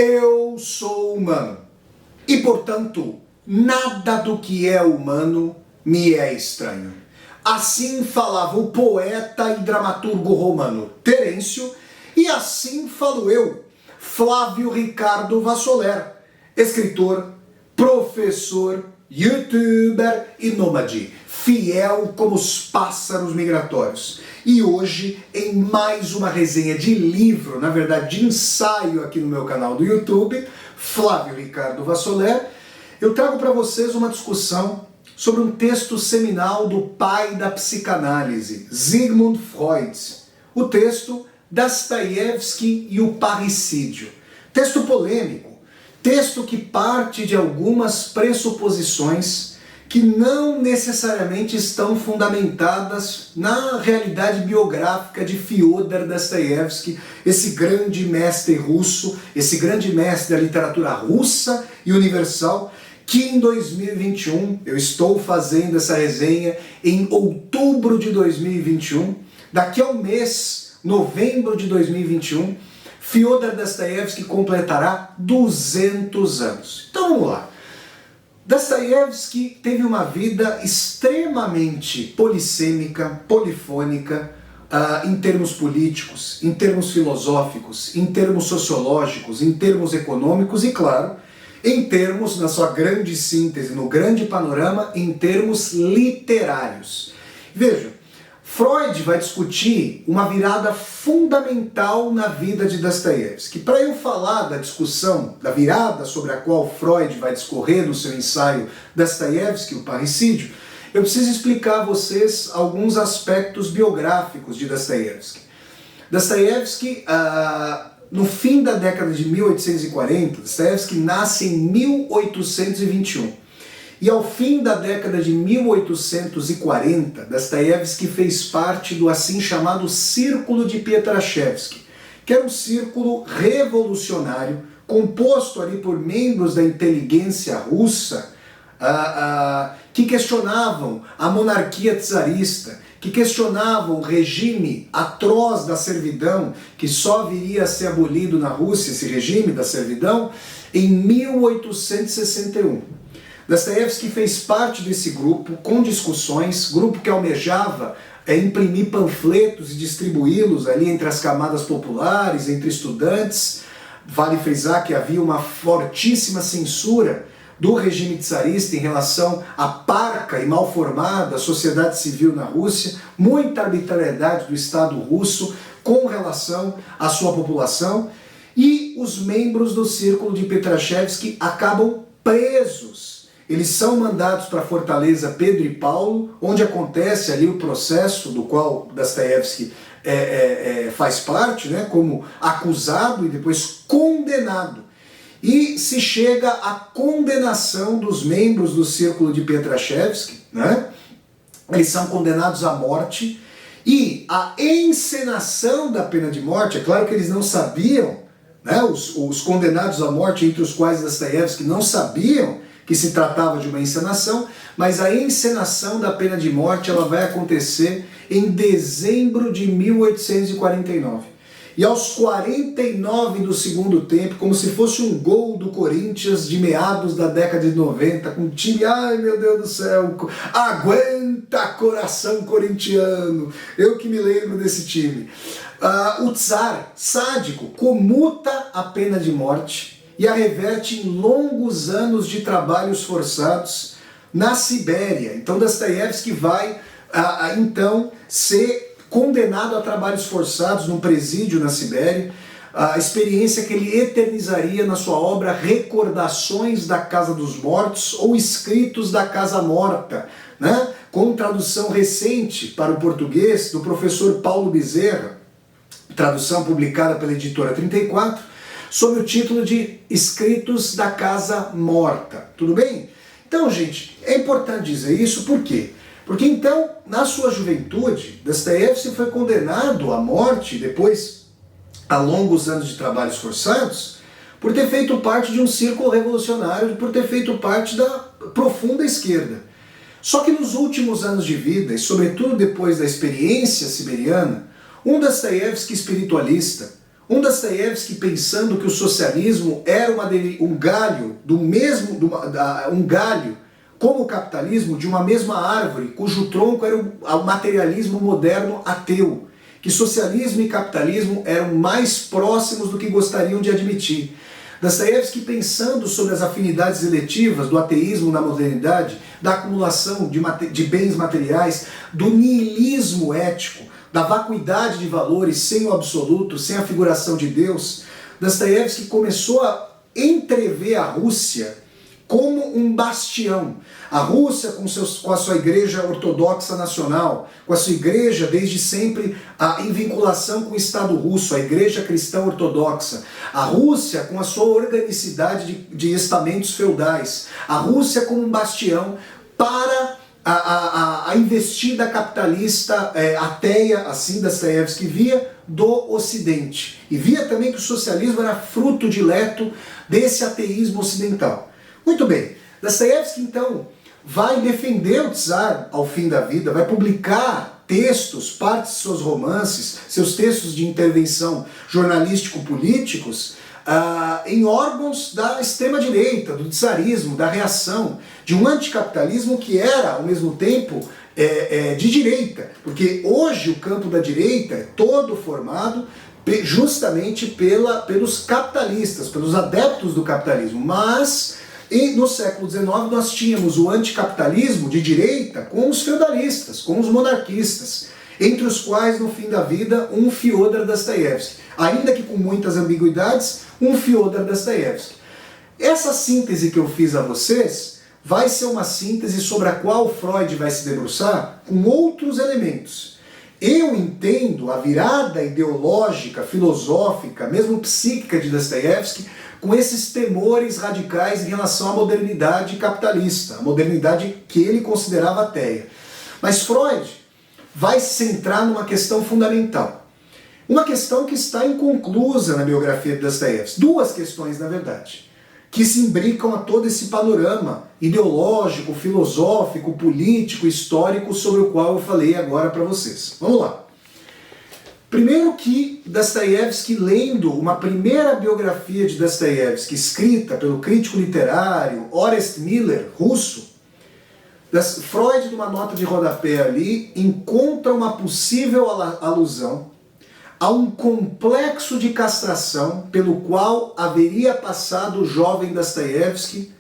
Eu sou humano e, portanto, nada do que é humano me é estranho. Assim falava o poeta e dramaturgo romano Terêncio, e assim falo eu, Flávio Ricardo Vassoler, escritor, professor, youtuber e nômade, fiel como os pássaros migratórios. E hoje, em mais uma resenha de livro, na verdade de ensaio aqui no meu canal do YouTube, Flávio Ricardo Vassoler, eu trago para vocês uma discussão sobre um texto seminal do pai da psicanálise, Sigmund Freud. O texto Dostoiévski e o Parricídio. Texto polêmico, texto que parte de algumas pressuposições que não necessariamente estão fundamentadas na realidade biográfica de Fyodor Dostoiévski, esse grande mestre russo, esse grande mestre da literatura russa e universal, que em 2021, eu estou fazendo essa resenha em outubro de 2021, daqui a um mês, novembro de 2021, Fyodor Dostoiévski completará 200 anos. Então vamos lá. Dostoiévski teve uma vida extremamente polissêmica, polifônica, em termos políticos, em termos filosóficos, em termos sociológicos, em termos econômicos e, claro, em termos, na sua grande síntese, no grande panorama, em termos literários. Veja, Freud vai discutir uma virada fundamental na vida de Dostoiévski. Para eu falar da discussão, da virada sobre a qual Freud vai discorrer no seu ensaio Dostoiévski, o Parricídio, eu preciso explicar a vocês alguns aspectos biográficos de Dostoiévski. Dostoiévski, no fim da década de 1840, Dostoiévski nasce em 1821. E ao fim da década de 1840, Dostoiévski fez parte do assim chamado Círculo de Pietraszewski, que era um círculo revolucionário, composto ali por membros da inteligência russa, que questionavam a monarquia czarista, que questionavam o regime atroz da servidão, que só viria a ser abolido na Rússia, esse regime da servidão, em 1861. Dostoiévski fez parte desse grupo, com discussões, grupo que almejava imprimir panfletos e distribuí-los ali entre as camadas populares, entre estudantes. Vale frisar que havia uma fortíssima censura do regime czarista em relação à parca e mal formada sociedade civil na Rússia, muita arbitrariedade do Estado russo com relação à sua população, e os membros do Círculo de Pietraszewski acabam presos. Eles são mandados para a Fortaleza Pedro e Paulo, onde acontece ali o processo do qual Dostoiévski faz parte, né, como acusado e depois condenado. E se chega à condenação dos membros do Círculo de Pietraszewski, né? Eles são condenados à morte, e a encenação da pena de morte, é claro que eles não sabiam, né, os condenados à morte, entre os quais Dostoiévski, não sabiam que se tratava de uma encenação, mas a encenação da pena de morte ela vai acontecer em dezembro de 1849. E aos 49 do segundo tempo, como se fosse um gol do Corinthians de meados da década de 90, com o time, ai meu Deus do céu, aguenta coração corintiano, eu que me lembro desse time. O czar, sádico, comuta a pena de morte e a reverte em longos anos de trabalhos forçados na Sibéria. Então Dostoiévski vai então ser condenado a trabalhos forçados num presídio na Sibéria, a experiência que ele eternizaria na sua obra Recordações da Casa dos Mortos ou Escritos da Casa Morta, né? Com tradução recente para o português do professor Paulo Bezerra, tradução publicada pela editora 34, sob o título de Escritos da Casa Morta. Tudo bem? Então, gente, é importante dizer isso, por quê? Porque então, na sua juventude, Dostoiévski foi condenado à morte, depois a longos anos de trabalhos forçados, por ter feito parte de um círculo revolucionário, por ter feito parte da profunda esquerda. Só que nos últimos anos de vida, e sobretudo depois da experiência siberiana, um Dostoiévski espiritualista, Um Dostoiévski pensando que o socialismo era um galho como o capitalismo de uma mesma árvore, cujo tronco era o materialismo moderno ateu, que socialismo e capitalismo eram mais próximos do que gostariam de admitir. Dostoiévski pensando sobre as afinidades eletivas do ateísmo na modernidade, da acumulação de bens materiais, do niilismo ético, da vacuidade de valores sem o absoluto, sem a figuração de Deus, Dostoiévski começou a entrever a Rússia como um bastião. A Rússia com a sua igreja ortodoxa nacional, com a sua igreja desde sempre em vinculação com o Estado russo, a igreja cristã ortodoxa. A Rússia com a sua organicidade de estamentos feudais. A Rússia como um bastião para a investida capitalista ateia, assim Dostoiévski via, do Ocidente. E via também que o socialismo era fruto dileto desse ateísmo ocidental. Muito bem, Dostoiévski então vai defender o Tsar ao fim da vida, vai publicar textos, partes de seus romances, seus textos de intervenção jornalístico-políticos em órgãos da extrema-direita, do tsarismo, da reação, de um anticapitalismo que era, ao mesmo tempo, de direita, porque hoje o campo da direita é todo formado justamente pelos capitalistas, pelos adeptos do capitalismo, mas no século XIX nós tínhamos o anticapitalismo de direita com os feudalistas, com os monarquistas, entre os quais, no fim da vida, um Fyodor Dostoiévski, ainda que com muitas ambiguidades, um Fyodor Dostoiévski. Essa síntese que eu fiz a vocês vai ser uma síntese sobre a qual Freud vai se debruçar com outros elementos. Eu entendo a virada ideológica, filosófica, mesmo psíquica de Dostoiévski com esses temores radicais em relação à modernidade capitalista, a modernidade que ele considerava ateia. Mas Freud vai se centrar numa questão fundamental. Uma questão que está inconclusa na biografia de Dostoiévski. Duas questões, na verdade, que se imbricam a todo esse panorama ideológico, filosófico, político, histórico sobre o qual eu falei agora para vocês. Vamos lá. Primeiro que Dostoiévski, lendo uma primeira biografia de Dostoiévski escrita pelo crítico literário Orest Miller, russo, Freud, numa nota de rodapé ali, encontra uma possível alusão a um complexo de castração pelo qual haveria passado o jovem Dostoiévski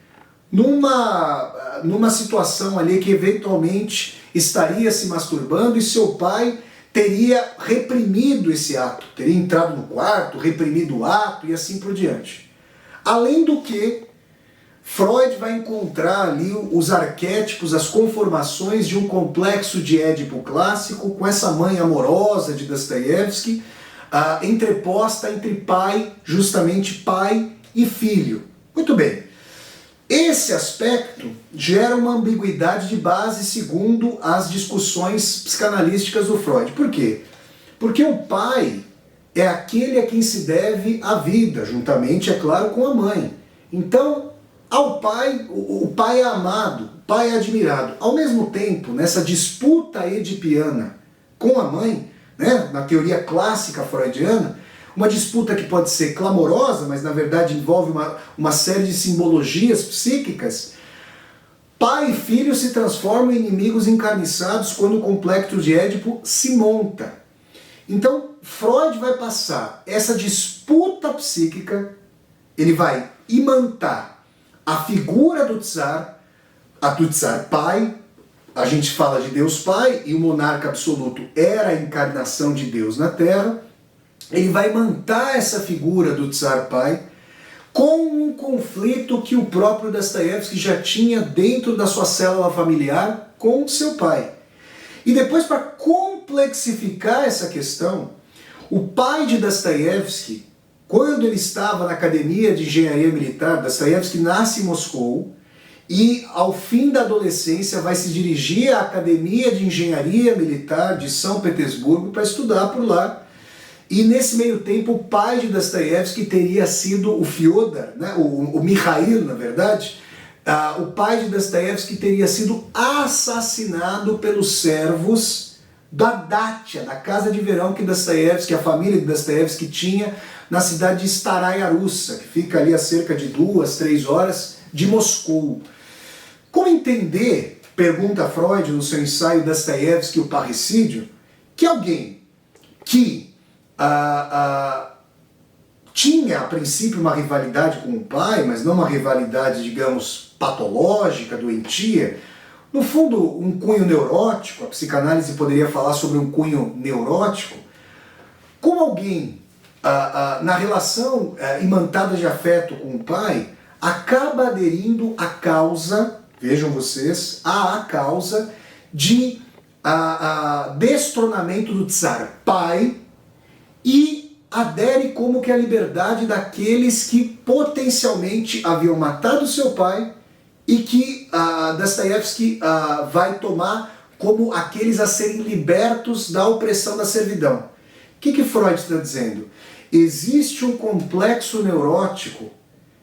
numa situação ali que eventualmente estaria se masturbando e seu pai teria reprimido esse ato, teria entrado no quarto, reprimido o ato e assim por diante. Além do que, Freud vai encontrar ali os arquétipos, as conformações de um complexo de Édipo clássico, com essa mãe amorosa de Dostoiévski, entreposta entre pai, justamente pai e filho. Muito bem. Esse aspecto gera uma ambiguidade de base segundo as discussões psicanalísticas do Freud. Por quê? Porque o pai é aquele a quem se deve a vida, juntamente, é claro, com a mãe. Então, ao pai, o pai é amado, o pai é admirado. Ao mesmo tempo, nessa disputa edipiana com a mãe, né, na teoria clássica freudiana, uma disputa que pode ser clamorosa, mas na verdade envolve uma série de simbologias psíquicas, pai e filho se transformam em inimigos encarniçados quando o complexo de Édipo se monta. Então, Freud vai passar essa disputa psíquica, ele vai imantar a figura do Tsar, do Tsar pai, a gente fala de Deus Pai, e o monarca absoluto era a encarnação de Deus na Terra. Ele vai imantar essa figura do Tsar pai com um conflito que o próprio Dostoiévski já tinha dentro da sua célula familiar com seu pai. E depois, para complexificar essa questão, o pai de Dostoiévski, quando ele estava na Academia de Engenharia Militar, Dostoiévski nasce em Moscou e, ao fim da adolescência, vai se dirigir à Academia de Engenharia Militar de São Petersburgo para estudar por lá. E nesse meio tempo o pai de Dostoiévski teria sido o Fyodor, né, o Mikhail, na verdade, o pai de Dostoiévski teria sido assassinado pelos servos da Dátia, da casa de verão que Dostoiévski, a família de Dostoiévski tinha na cidade de Staraya Russa, que fica ali a cerca de 2, 3 horas de Moscou. Como entender, pergunta Freud no seu ensaio Dostoiévski, o parricídio, que alguém que tinha a princípio uma rivalidade com o pai, mas não uma rivalidade, digamos, patológica, doentia, no fundo um cunho neurótico, a psicanálise poderia falar sobre um cunho neurótico, como alguém na relação imantada de afeto com o pai acaba aderindo à causa, vejam vocês, à causa de destronamento do czar pai e adere como que a liberdade daqueles que potencialmente haviam matado seu pai e que Dostoiévski vai tomar como aqueles a serem libertos da opressão da servidão. O que Freud está dizendo? Existe um complexo neurótico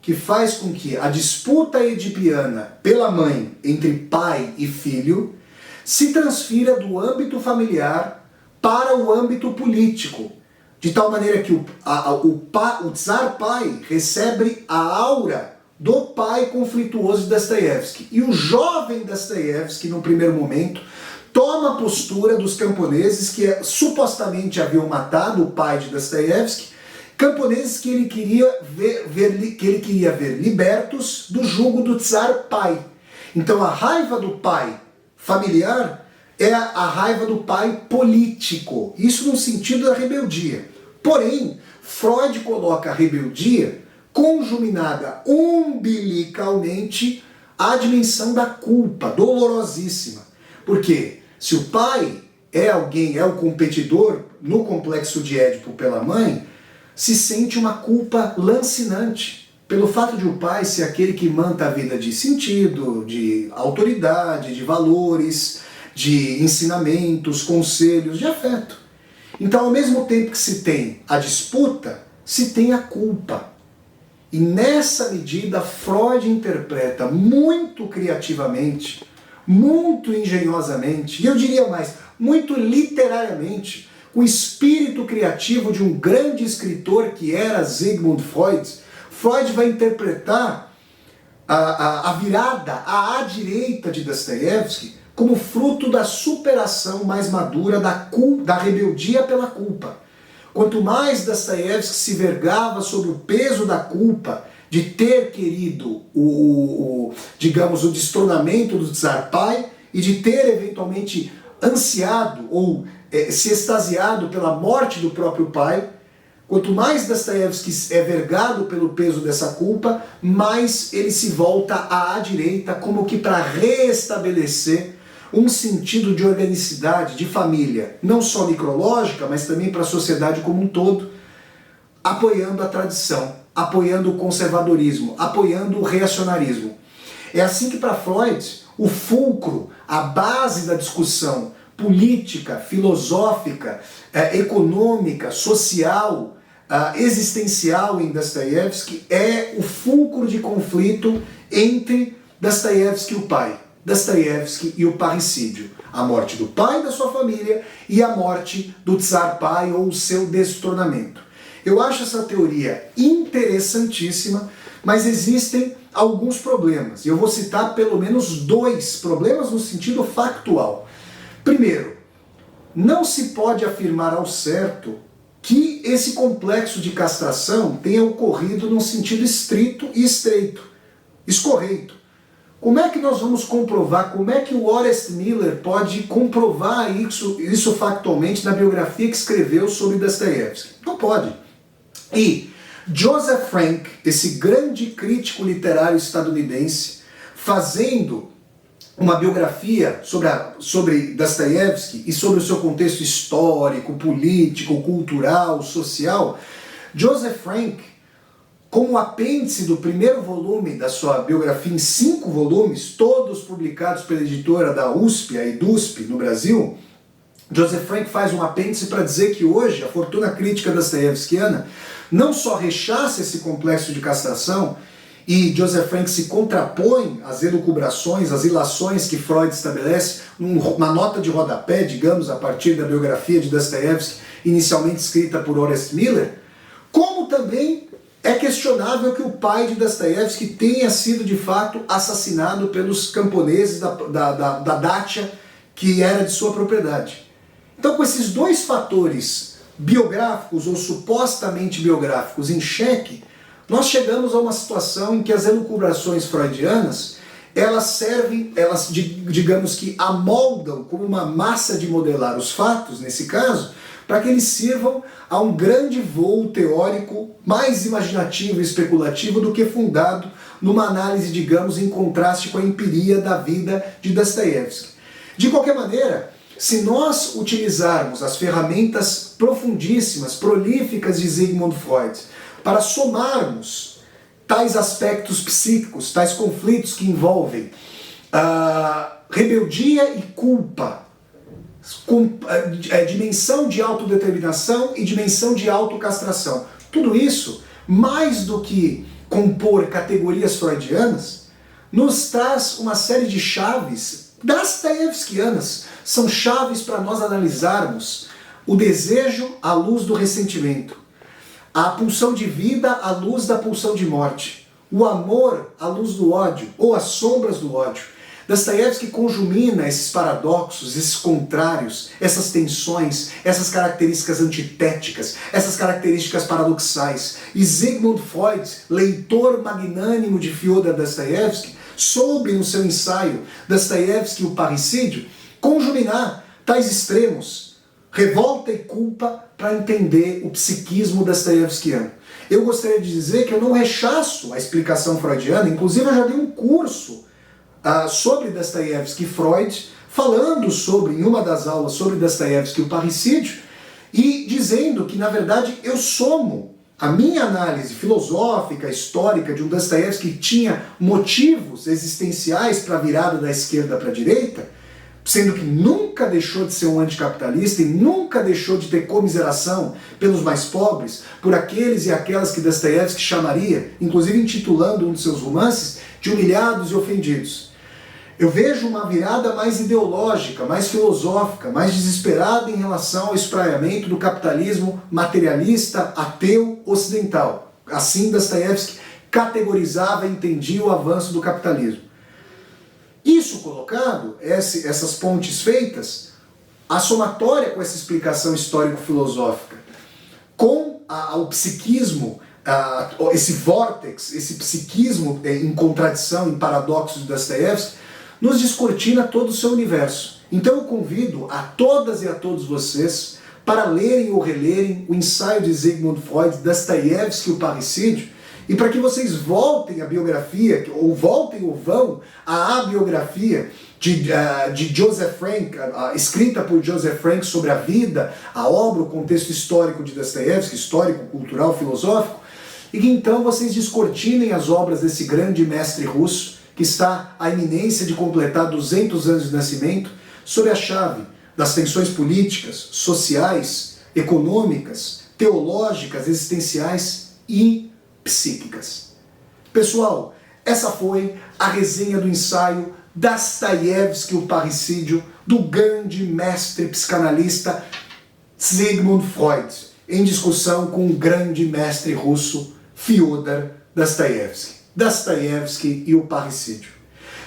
que faz com que a disputa edipiana pela mãe entre pai e filho se transfira do âmbito familiar para o âmbito político, de tal maneira que o czar pai recebe a aura do pai conflituoso de Dostoiévski. E o jovem Dostoiévski, no primeiro momento, toma a postura dos camponeses que supostamente haviam matado o pai de Dostoiévski, camponeses que ele queria ver libertos do jugo do czar pai. Então a raiva do pai familiar é a raiva do pai político, isso no sentido da rebeldia. Porém, Freud coloca a rebeldia conjuminada umbilicalmente à dimensão da culpa, dolorosíssima. Porque se o pai é o competidor no complexo de Édipo pela mãe, se sente uma culpa lancinante pelo fato de o pai ser aquele que manta a vida de sentido, de autoridade, de valores, de ensinamentos, conselhos, de afeto. Então, ao mesmo tempo que se tem a disputa, se tem a culpa. E nessa medida, Freud interpreta muito criativamente, muito engenhosamente, e eu diria mais, muito literariamente, o espírito criativo de um grande escritor que era Sigmund Freud. Freud vai interpretar a virada à direita de Dostoiévski como fruto da superação mais madura da rebeldia pela culpa. Quanto mais Dostoiévski se vergava sobre o peso da culpa de ter querido o destronamento do czar pai e de ter eventualmente ansiado ou se extasiado pela morte do próprio pai, quanto mais Dostoiévski é vergado pelo peso dessa culpa, mais ele se volta à direita como que para reestabelecer um sentido de organicidade, de família, não só micrológica, mas também para a sociedade como um todo, apoiando a tradição, apoiando o conservadorismo, apoiando o reacionarismo. É assim que para Freud, o fulcro, a base da discussão política, filosófica, econômica, social, existencial em Dostoiévski é o fulcro de conflito entre Dostoiévski e o pai, Dostoiévski e o parricídio, a morte do pai da sua família e a morte do czar pai ou o seu destronamento. Eu acho essa teoria interessantíssima, mas existem alguns problemas. Eu vou citar pelo menos 2 problemas no sentido factual. Primeiro, não se pode afirmar ao certo que esse complexo de castração tenha ocorrido num sentido estrito e estreito, escorreito. Como é que nós vamos comprovar, como é que o Orest Miller pode comprovar isso factualmente na biografia que escreveu sobre Dostoiévski? Não pode. E Joseph Frank, esse grande crítico literário estadunidense, fazendo uma biografia sobre Dostoiévski e sobre o seu contexto histórico, político, cultural, social, Joseph Frank, como apêndice do primeiro volume da sua biografia em 5 volumes, todos publicados pela editora da USP, a EDUSP, no Brasil, Joseph Frank faz um apêndice para dizer que hoje a fortuna crítica dostoiévskiana não só rechaça esse complexo de castração, e Joseph Frank se contrapõe às elucubrações, às ilações que Freud estabelece, uma nota de rodapé, digamos, a partir da biografia de Dostoiévski, inicialmente escrita por Orest Miller, como também também é questionável que o pai de Dostoiévski tenha sido de fato assassinado pelos camponeses da Dátia, que era de sua propriedade. Então, com esses dois fatores biográficos ou supostamente biográficos em xeque, nós chegamos a uma situação em que as elucubrações freudianas, elas servem, elas digamos que amoldam como uma massa de modelar os fatos, nesse caso, para que eles sirvam a um grande voo teórico mais imaginativo e especulativo do que fundado numa análise, digamos, em contraste com a empiria da vida de Dostoiévski. De qualquer maneira, se nós utilizarmos as ferramentas profundíssimas, prolíficas de Sigmund Freud para somarmos tais aspectos psíquicos, tais conflitos que envolvem rebeldia e culpa, dimensão de autodeterminação e dimensão de autocastração. Tudo isso, mais do que compor categorias freudianas, nos traz uma série de chaves dostoiévskianas. São chaves para nós analisarmos o desejo à luz do ressentimento, a pulsão de vida à luz da pulsão de morte, o amor à luz do ódio, ou as sombras do ódio. Dostoiévski conjumina esses paradoxos, esses contrários, essas tensões, essas características antitéticas, essas características paradoxais. E Sigmund Freud, leitor magnânimo de Fyodor Dostoiévski, soube no seu ensaio Dostoiévski e o Parricídio conjuminar tais extremos, revolta e culpa, para entender o psiquismo dostoiévskiano. Eu gostaria de dizer que eu não rechaço a explicação freudiana, inclusive eu já dei um curso sobre Dostoiévski e Freud, falando sobre, em uma das aulas sobre Dostoiévski e o Parricídio, e dizendo que, na verdade, eu somo a minha análise filosófica, histórica de um Dostoiévski que tinha motivos existenciais para a virada da esquerda para a direita, sendo que nunca deixou de ser um anticapitalista e nunca deixou de ter comiseração pelos mais pobres, por aqueles e aquelas que Dostoiévski chamaria, inclusive intitulando um de seus romances, de humilhados e ofendidos. Eu vejo uma virada mais ideológica, mais filosófica, mais desesperada em relação ao espraiamento do capitalismo materialista, ateu, ocidental. Assim Dostoiévski categorizava e entendia o avanço do capitalismo. Isso colocado, essas pontes feitas, a somatória com essa explicação histórico-filosófica, com o psiquismo, esse vórtex, esse psiquismo em contradição, em paradoxo de Dostoiévski, nos descortina todo o seu universo. Então eu convido a todas e a todos vocês para lerem ou relerem o ensaio de Sigmund Freud, Dostoiévski e o Parricídio, e para que vocês voltem à biografia, ou voltem ou vão à biografia de Joseph Frank, escrita por Joseph Frank sobre a vida, a obra, o contexto histórico de Dostoiévski, histórico, cultural, filosófico, e que então vocês descortinem as obras desse grande mestre russo, que está à iminência de completar 200 anos de nascimento, sob a chave das tensões políticas, sociais, econômicas, teológicas, existenciais e psíquicas. Pessoal, essa foi a resenha do ensaio Dostoiévski e o Parricídio, do grande mestre psicanalista Sigmund Freud, em discussão com o grande mestre russo Fyodor Dostoiévski. Dostoiévski e o Parricídio.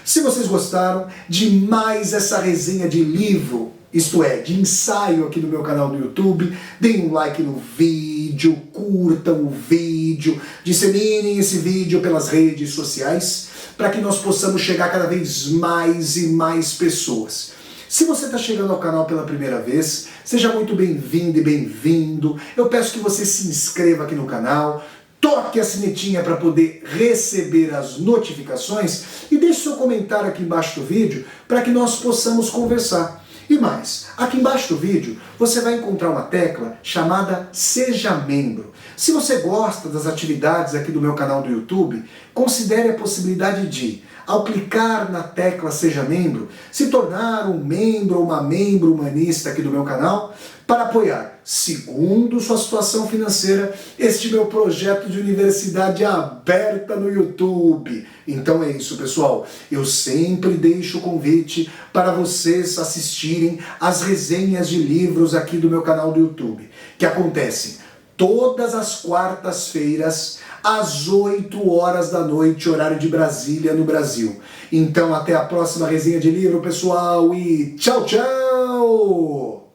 Se vocês gostaram de mais essa resenha de livro, isto é, de ensaio aqui no meu canal do YouTube, deem um like no vídeo, curtam o vídeo, disseminem esse vídeo pelas redes sociais, para que nós possamos chegar cada vez mais e mais pessoas. Se você está chegando ao canal pela primeira vez, seja muito bem-vindo e bem-vindo. Eu peço que você se inscreva aqui no canal, toque a sinetinha para poder receber as notificações e deixe seu comentário aqui embaixo do vídeo para que nós possamos conversar. E mais, aqui embaixo do vídeo você vai encontrar uma tecla chamada Seja Membro. Se você gosta das atividades aqui do meu canal do YouTube, considere a possibilidade de, ao clicar na tecla Seja Membro, se tornar um membro ou uma membro humanista aqui do meu canal, para apoiar, segundo sua situação financeira, este meu projeto de universidade aberta no YouTube. Então é isso, pessoal. Eu sempre deixo o convite para vocês assistirem às resenhas de livros aqui do meu canal do YouTube, que acontecem todas as quartas-feiras, às 8 horas da noite, horário de Brasília, no Brasil. Então, até a próxima resenha de livro, pessoal, e tchau, tchau!